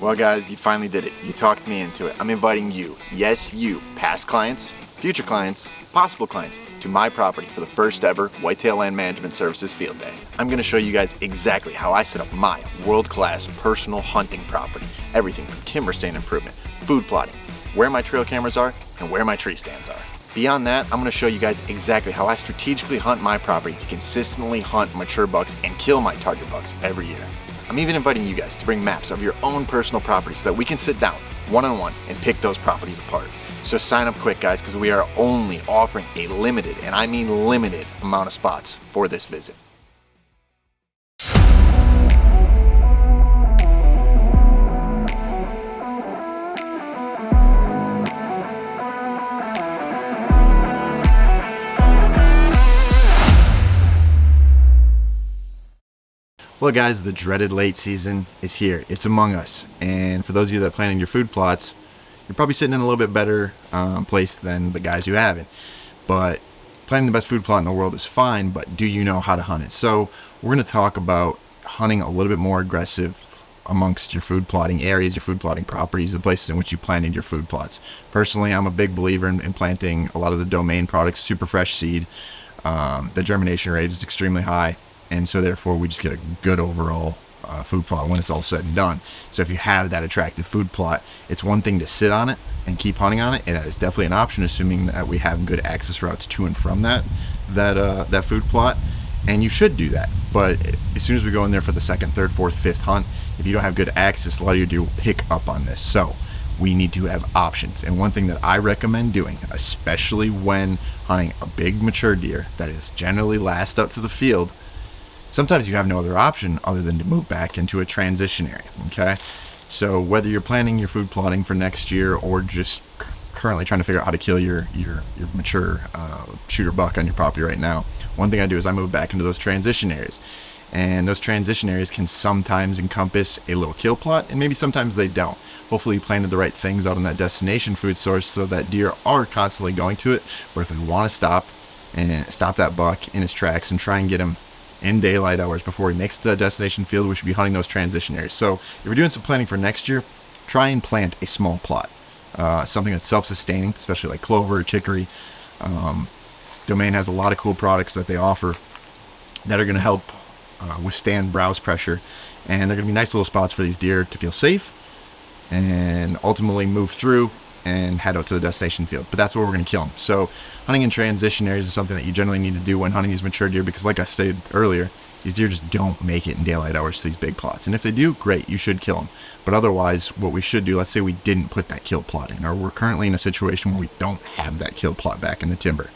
Well guys, you finally did it. You talked me into it. I'm inviting you, yes you, past clients, future clients, possible clients, to my property for the first ever Whitetail Land Management Services Field Day. I'm gonna show you guys exactly how I set up my world-class personal hunting property. Everything from timber stand improvement, food plotting, where my trail cameras are, and where my tree stands are. Beyond that, I'm gonna show you guys exactly how I strategically hunt my property to consistently hunt mature bucks and kill my target bucks every year. I'm even inviting you guys to bring maps of your own personal property so that we can sit down one-on-one and pick those properties apart. So sign up quick guys, because we are only offering a limited, and I mean limited, amount of spots for this visit. Well guys, the dreaded late season is here. It's among us. And for those of you that are planning your food plots, you're probably sitting in a little bit better place than the guys who haven't. But planning the best food plot in the world is fine, but do you know how to hunt it? So we're going to talk about hunting a little bit more aggressive amongst your food plotting areas, your food plotting properties, the places in which you planted your food plots. Personally, I'm a big believer in planting a lot of the domain products, super fresh seed. The germination rate is extremely high. And so therefore we just get a good overall food plot when it's all said and done. So if you have that attractive food plot, it's one thing to sit on it and keep hunting on it, and that is definitely an option, assuming that we have good access routes to and from that food plot. And you should do that. But as soon as we go in there for the second, third, fourth, fifth hunt, if you don't have good access, a lot of your deer will pick up on this. So we need to have options. And one thing that I recommend doing, especially when hunting a big mature deer that is generally last up to the field, sometimes you have no other option other than to move back into a transition area, okay? So whether you're planning your food plotting for next year or just currently trying to figure out how to kill your mature shooter buck on your property right now, one thing I do is I move back into those transition areas. And those transition areas can sometimes encompass a little kill plot, and maybe sometimes they don't. Hopefully you planted the right things out on that destination food source so that deer are constantly going to it. But if we want to stop that buck in his tracks and try and get him in daylight hours before he makes it to the destination field, we should be hunting those transition areas. So if you're doing some planning for next year, try and plant a small plot, something that's self-sustaining, especially like clover or chicory. Domain has a lot of cool products that they offer that are going to help withstand browse pressure, and they're going to be nice little spots for these deer to feel safe and ultimately move through and head out to the destination field. But that's where we're going to kill them. So hunting in transition areas is something that you generally need to do when hunting these mature deer, because like I stated earlier, these deer just don't make it in daylight hours to these big plots. And if they do, great, you should kill them. But otherwise, what we should do, let's say we didn't put that kill plot in, or we're currently in a situation where we don't have that kill plot back in the timber.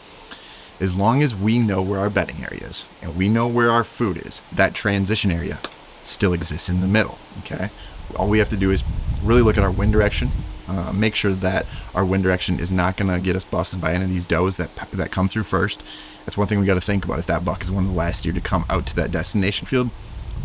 As long as we know where our bedding area is and we know where our food is, that transition area still exists in the middle, okay? All we have to do is really look at our wind direction, make sure that our wind direction is not going to get us busted by any of these does that come through first. That's one thing we got to think about. If that buck is one of the last deer to come out to that destination field,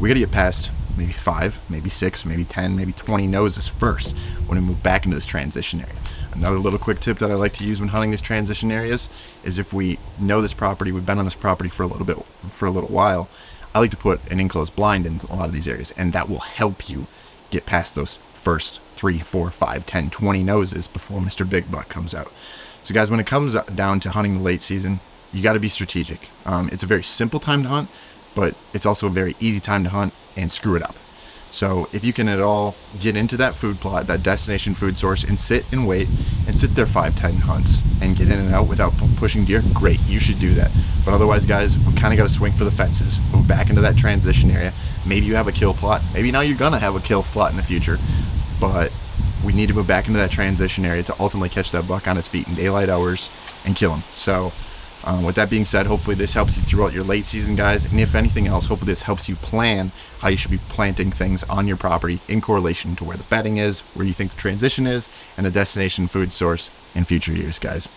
we got to get past maybe 5, maybe 6, maybe 10, maybe 20 noses first when we move back into this transition area. Another little quick tip that I like to use when hunting these transition areas is, if we know this property, we've been on this property for a little while, I like to put an enclosed blind in a lot of these areas, and that will help you get past those first 3, 4, 5, 10, 20 noses before Mr. Big Buck comes out. So guys, when it comes down to hunting the late season, you got to be strategic. It's a very simple time to hunt, but it's also a very easy time to hunt and screw it up. So if you can at all get into that food plot, that destination food source, and sit and wait and sit there 5, 10 hunts and get in and out without pushing deer, great, you should do that. But otherwise guys, we kind of got to swing for the fences, move back into that transition area. Maybe you have a kill plot, maybe now you're gonna have a kill plot in the future, but we need to move back into that transition area to ultimately catch that buck on his feet in daylight hours and kill him. So with that being said, hopefully this helps you throughout your late season, guys. And if anything else, hopefully this helps you plan how you should be planting things on your property in correlation to where the bedding is, where you think the transition is, and the destination food source in future years, guys.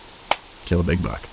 Kill a big buck.